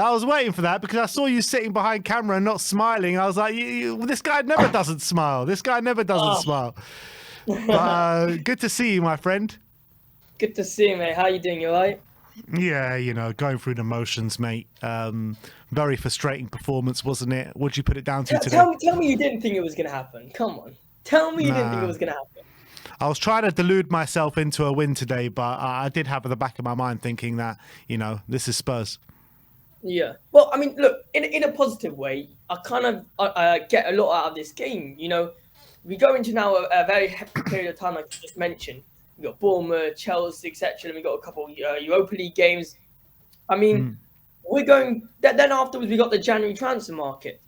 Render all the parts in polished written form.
I was waiting for that because I saw you sitting behind camera and not smiling. I was like, this guy never doesn't smile. This guy never doesn't smile. But good to see you, my friend. Good to see you, mate. How you doing? You all right? Yeah, going through the motions, mate. Very frustrating performance, wasn't it? What'd you put it down to today? Tell me you didn't think it was going to happen. Come on. Tell me you didn't think it was going to happen. I was trying to delude myself into a win today, but I did have at the back of my mind thinking that, this is Spurs. Yeah. Well, I mean, look, in a positive way, I kind of get a lot out of this game. We go into now a very hectic period of time, like you just mentioned. We got Bournemouth, Chelsea, etc. And we got a couple Europa League games. I mean, we're going. Then afterwards, we got the January transfer market,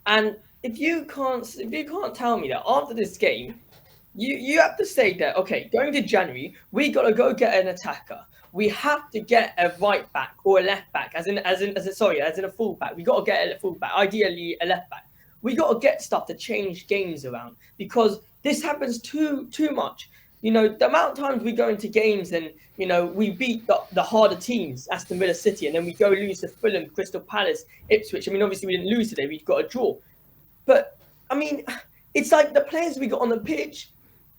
and if you can't tell me that after this game, you have to say that, okay, going to January, we got to go get an attacker. We have to get a right back or a left back, as in a full back. We got to get a full back, ideally a left back. We got to get stuff to change games around because this happens too much. The amount of times we go into games and we beat the harder teams, Aston Villa, City, and then we go lose to Fulham, Crystal Palace, Ipswich. I mean, obviously we didn't lose today; we got a draw. But I mean, it's like the players we got on the pitch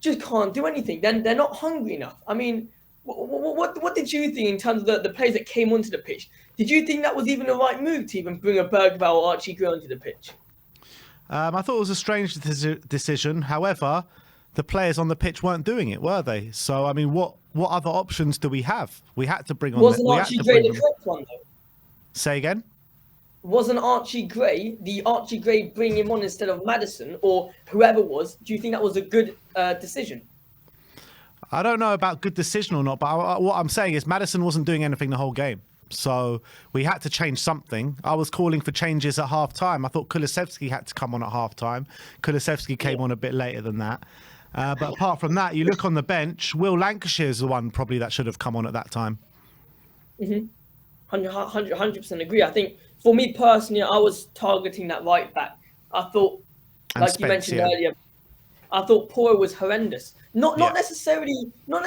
just can't do anything. Then they're not hungry enough. I mean, what did you think in terms of the players that came onto the pitch? Did you think that was even the right move to even bring a Bergvall or Archie Gray onto the pitch? I thought it was a strange decision. However, the players on the pitch weren't doing it, were they? So, I mean, what other options do we have? We had to bring on. Wasn't Archie Gray the correct one, though? Say again? Wasn't Archie Gray bringing him on instead of Maddison or whoever was? Do you think that was a good decision? I don't know about good decision or not, but what I'm saying is Maddison wasn't doing anything the whole game. So we had to change something. I was calling for changes at half-time. I thought Kulusevski had to come on at half-time. Kulusevski came on a bit later than that. But apart from that, you look on the bench, Will Lancashire's the one probably that should have come on at that time. 100% agree. I think for me personally, I was targeting that right back. I thought, like Spence, you mentioned earlier, I thought Porro was horrendous. Not necessarily not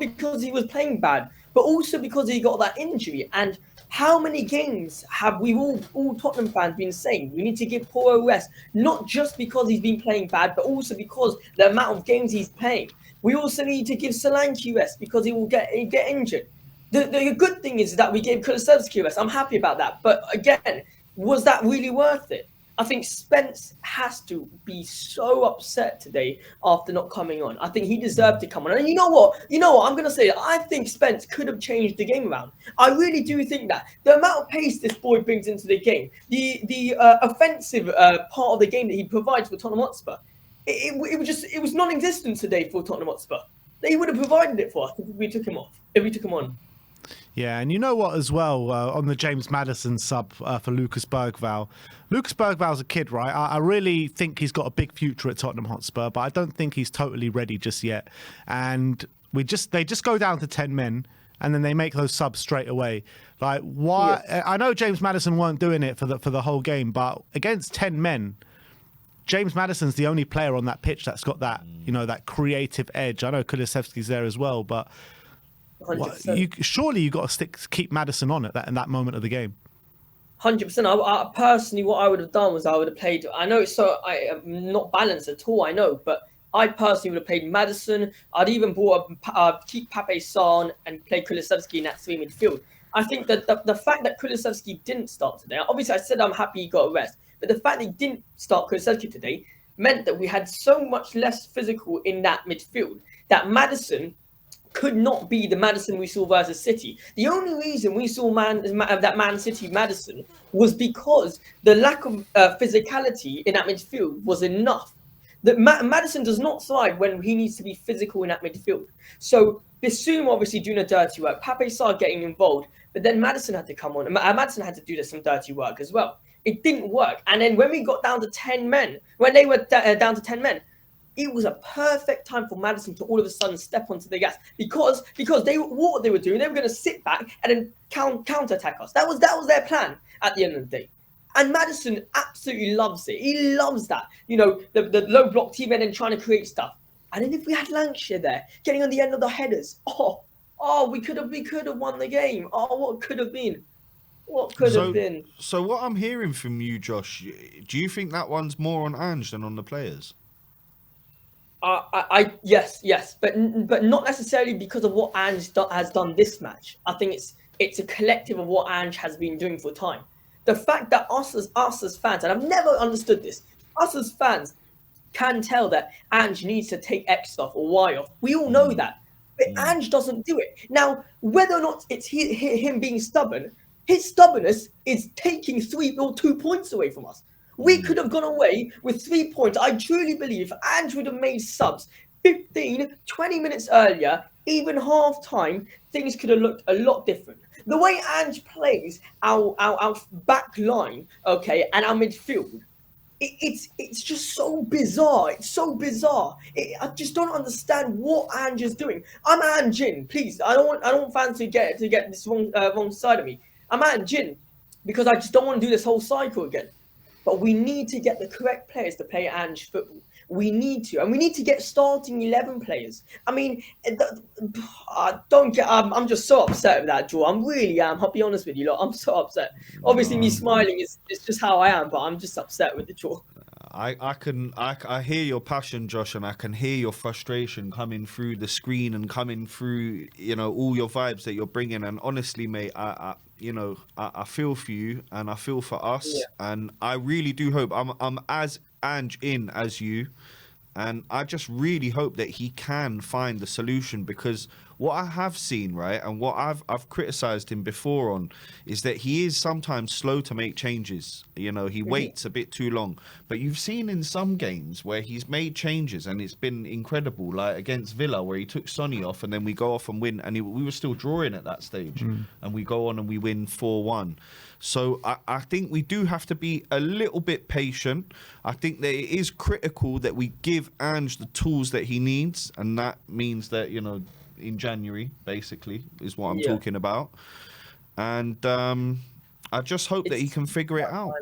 because he was playing bad, but also because he got that injury. And how many games have we all Tottenham fans been saying we need to give Porro rest? Not just because he's been playing bad, but also because the amount of games he's playing. We also need to give Solanke rest because he will get injured. The good thing is that we gave Kulusevski rest. I'm happy about that. But again, was that really worth it? I think Spence has to be so upset today after not coming on. I think he deserved to come on. And you know what? I'm going to say it. I think Spence could have changed the game around. I really do think that. The amount of pace this boy brings into the game, the offensive part of the game that he provides for Tottenham Hotspur, it was non-existent today for Tottenham Hotspur. They would have provided it for us if we took him on. Yeah, and you know what as well, on the James Maddison sub for Lucas Bergvall. Lucas Bergvall's a kid, right? I really think he's got a big future at Tottenham Hotspur, but I don't think he's totally ready just yet. And they just go down to 10 men, and then they make those subs straight away. Like, why? Yes. I know James Maddison weren't doing it for the whole game, but against 10 men, James Maddison's the only player on that pitch that's got that, that creative edge. I know Kulusevski's there as well, but surely you got to keep Maddison on at that moment of the game. 100%. I personally, what I would have done was I would have played. I know it's I am not balanced at all. I know, but I personally would have played Maddison. I'd even keep Pape Sarr and play Kulusevski in that three midfield. I think that the fact that Kulusevski didn't start today. Obviously, I said I'm happy he got a rest, but the fact that he didn't start Kulusevski today meant that we had so much less physical in that midfield that Maddison could not be the Maddison we saw versus City. The only reason we saw that Man City Maddison was because the lack of physicality in that midfield was enough. That Maddison does not thrive when he needs to be physical in that midfield. So Bissouma obviously doing a dirty work, Pape Sarr getting involved, but then Maddison had to come on. Maddison had to do some dirty work as well. It didn't work. And then when we got down to 10 men, when they were down to 10 men, it was a perfect time for Maddison to all of a sudden step onto the gas because what they were doing, they were going to sit back and then counter-attack us. That was their plan at the end of the day. And Maddison absolutely loves it. He loves that. The low block team and then trying to create stuff. And then if we had Lancashire there, getting on the end of the headers, we could have won the game. Oh, what could have been. What could have So, been? so what I'm hearing from you, Josh, do you think that one's more on Ange than on the players? Yes, but not necessarily because of what has done this match. I think it's a collective of what Ange has been doing for time. The fact that us as fans, and I've never understood this, us as fans can tell that Ange needs to take X off or Y off. We all know that, but Ange doesn't do it. Now, whether or not it's him being stubborn, his stubbornness is taking 3 or 2 points away from us. We could have gone away with 3 points. I truly believe if Ange would have made subs 15, 20 minutes earlier, even half time, things could have looked a lot different. The way Ange plays our back line, okay, and our midfield, it's just so bizarre. It's so bizarre. I just don't understand what Ange is doing. I'm Ange in, please. I don't want fans to get this wrong side of me. I'm Ange in because I just don't want to do this whole cycle again. But we need to get the correct players to play Ange football. We need to, and we need to get starting 11 players. I mean, I don't get. I'm just so upset with that draw. I'm really am. I'll be honest with you, lot. I'm so upset. Obviously, me smiling is just how I am, but I'm just upset with the draw. I hear your passion, Josh, and I can hear your frustration coming through the screen and coming through, all your vibes that you're bringing. And honestly, mate, I feel for you and I feel for us, and I really do hope I'm as Ange in as you, and I just really hope that he can find the solution, because what I have seen, right, and what I've criticized him before on, is that he is sometimes slow to make changes. He waits a bit too long. But you've seen in some games where he's made changes and it's been incredible, like against Villa, where he took Sonny off and then we go off and win, and we were still drawing at that stage, and we go on and we win 4-1. So I think we do have to be a little bit patient. I think that it is critical that we give Ange the tools that he needs, and that means that, in January, basically, is what I'm talking about. And I just hope that he can figure it out.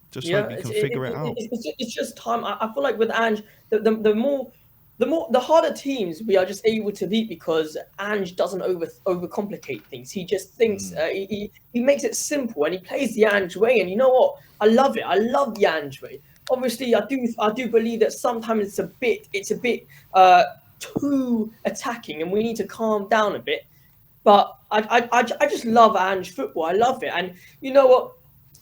Just hope he can figure it out. It's just time. I feel like with Ange, the harder teams we are just able to beat, because Ange doesn't overcomplicate things. He just thinks he makes it simple, and he plays the Ange way. And you know what? I love it. I love the Ange way. Obviously, I do believe that sometimes it's a bit too attacking, and we need to calm down a bit. But I just love Ange football. I love it. And you know what?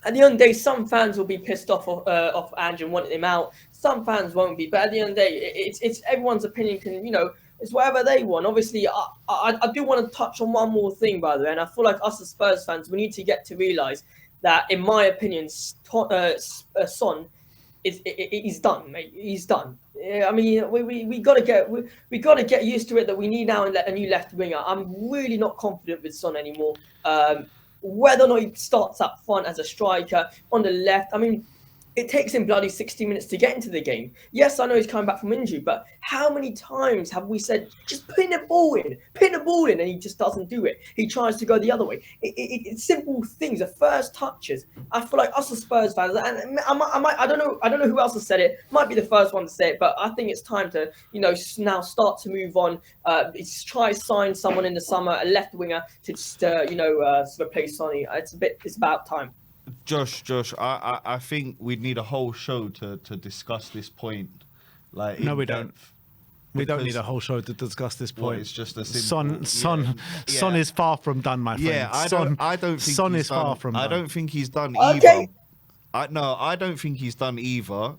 At the end of the day, some fans will be pissed off Ange and want him out. Some fans won't be. But at the end of the day, it's everyone's opinion. It's whatever they want. Obviously, I do want to touch on one more thing, by the way. And I feel like us as Spurs fans, we need to get to realise that, in my opinion, Son he's done, mate. He's done. I mean, we gotta get used to it that we need now a new left winger. I'm really not confident with Son anymore. Whether or not he starts up front as a striker on the left, I mean, it takes him bloody 60 minutes to get into the game. Yes, I know he's coming back from injury, but how many times have we said, just put the ball in, and he just doesn't do it. He tries to go the other way. It's simple things, the first touches. I feel like us as Spurs fans, and I don't know who else has said it, might be the first one to say it, but I think it's time to, now start to move on. Try sign someone in the summer, a left winger, to just, replace Sonny. It's about time. Josh, I think we'd need a whole show to discuss this point. No, we don't. We don't need a whole show to discuss this point. Well, it's just a simple... Son is far from done, my friend. Yeah, I don't think Son is far from done. I don't think he's done either. I don't think he's done either.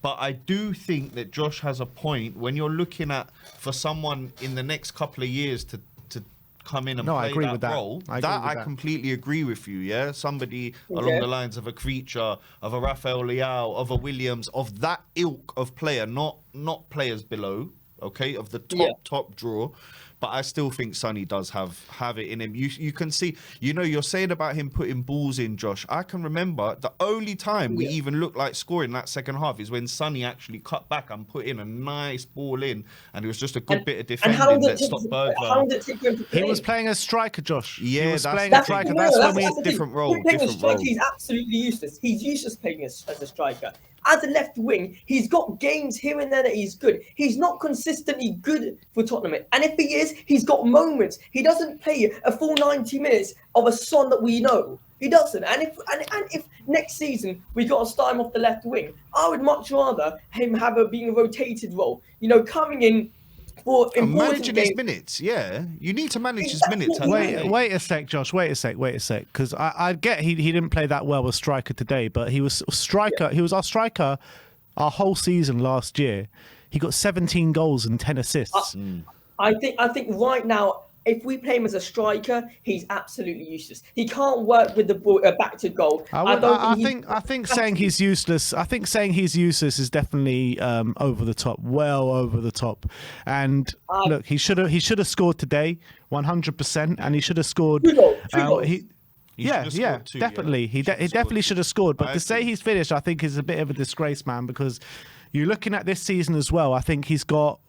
But I do think that Josh has a point when you're looking for someone in the next couple of years to come in and play that role. I completely agree with you, yeah? Somebody along the lines of a Creature, of a Rafael Leao, of a Williams, of that ilk of player, not players below, okay, of the top draw. But I still think Sonny does have it in him. You can see, you're saying about him putting balls in, Josh. I can remember the only time we even looked like scoring that second half is when Sonny actually cut back and put in a nice ball in, and it was just a good bit of defending that stopped Bergwijn. He was playing as striker, Josh. Yeah, he was playing as striker. That's when we different role. He's absolutely useless. He's useless playing as a striker. As a left wing, he's got games here and there that he's good. He's not consistently good for Tottenham. And if he is, he's got moments. He doesn't play a full 90 minutes of a Son that we know. He doesn't. And if next season we got to start him off the left wing, I would much rather him being a rotated role. You know, coming in for important Managing his games. minutes, yeah. You need to manage his Exactly. minutes. Wait a sec, Josh. Wait a sec. Because I get he didn't play that well as striker today, but he was striker. He was our striker our whole season last year. He got 17 goals and 10 assists. I think right now, if we play him as a striker, he's absolutely useless. He can't work with the ball back to goal. I think saying he's useless. I think saying he's useless is definitely over the top, well over the top. And look, he should have scored today, 100%, and he should have scored. Two goals. Definitely. He definitely should have scored. But to say he's finished, I think is a bit of a disgrace, man. Because you're looking at this season as well. I think he's got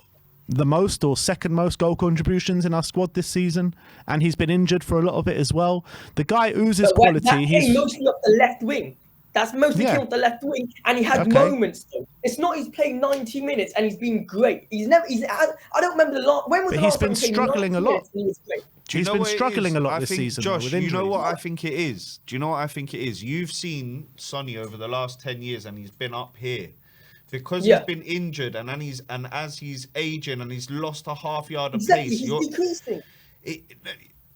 the most or second most goal contributions in our squad this season, and he's been injured for a lot of it as well. The guy oozes quality. He's mostly off the left wing. That's mostly off the left wing, and he had moments. Though it's not he's played 90 minutes and he's been great. I don't remember the last. When was the last time he's been struggling a lot. He's been struggling a lot this season. Josh, with you know what I think it is? Do you know what I think it is? You've seen Sonny over the last 10 years, and he's been up here. Because he's been injured and as he's aging and he's lost a half yard of pace. He's decreasing.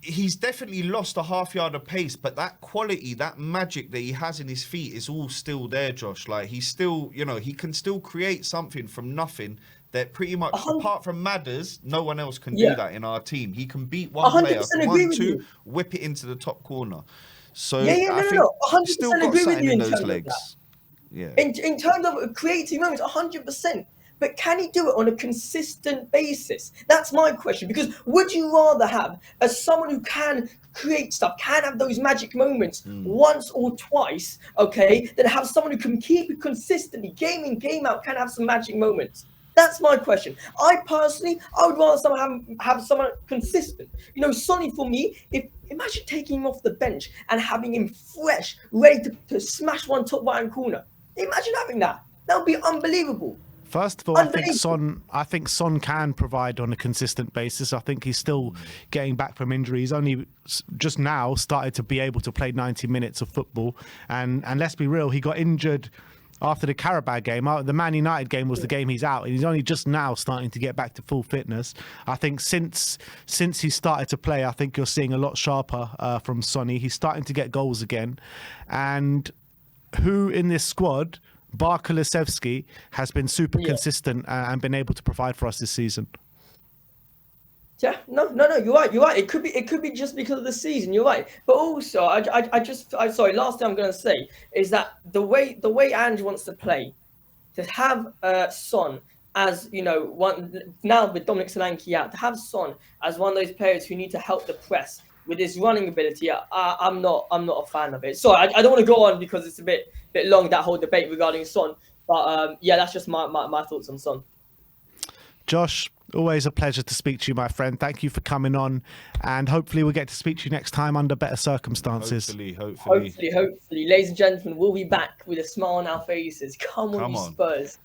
He's definitely lost a half yard of pace, but that quality, that magic that he has in his feet is all still there, Josh. Like he's still, he can still create something from nothing that pretty much, apart from Madders, no one else can do that in our team. He can beat one player, 1-2, whip it into the top corner. So I think 100% he's still got agree with something you in in those terms legs. of that. Yeah. In terms of creating moments, 100%. But can he do it on a consistent basis? That's my question. Because would you rather have someone who can create stuff, can have those magic moments once or twice, okay, than have someone who can keep it consistently, game in, game out, can have some magic moments? That's my question. I would rather have someone consistent. Sonny for me, imagine taking him off the bench and having him fresh, ready to smash one top right-hand corner. Imagine having that. That would be unbelievable. First of all, I think Son can provide on a consistent basis. I think he's still getting back from injury. He's only just now started to be able to play 90 minutes of football. And let's be real, he got injured after the Carabao game. The Man United game was the game he's out, and he's only just now starting to get back to full fitness. I think since he started to play, I think you're seeing a lot sharper from Sonny. He's starting to get goals again. And who in this squad, bar Kulusevski, has been super consistent and been able to provide for us this season? Yeah, no, you're right. It could be just because of the season. You're right, but also sorry. Last thing I'm going to say is that the way Ange wants to play, to have Son as one now with Dominic Solanke out, to have Son as one of those players who need to help the press with his running ability. I'm not a fan of it. Sorry, I don't want to go on because it's a bit long, that whole debate regarding Son. But that's just my thoughts on Son. Josh, always a pleasure to speak to you, my friend. Thank you for coming on, and hopefully we'll get to speak to you next time under better circumstances. Hopefully. Ladies and gentlemen, we'll be back with a smile on our faces. Come on, you Spurs.